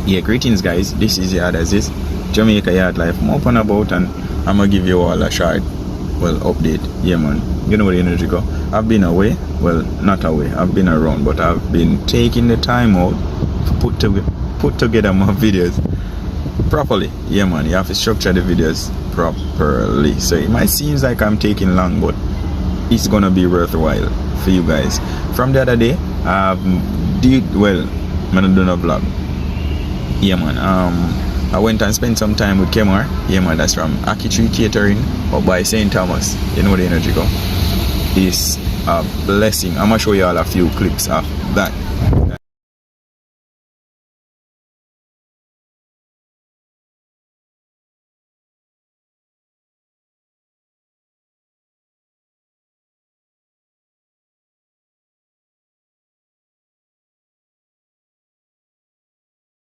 Yeah, greetings guys, this is Yard as is Jamaica Yard Life. I'm up and about, and I'm gonna give you all a short update. Yeah man, you know where the energy go. I've been away, well not away, I've been around, but I've been taking the time out to put together my videos properly. Yeah man, you have to structure the videos properly, so it might seem like I'm taking long, but it's gonna be worthwhile for you guys. From the other day, I'm doing a vlog. Yeah man, I went and spent some time with Kemar. Yeah man, that's from Aki Tree Catering up by St. Thomas. You know where the energy go. It's a blessing. I'm gonna show you all a few clips of that.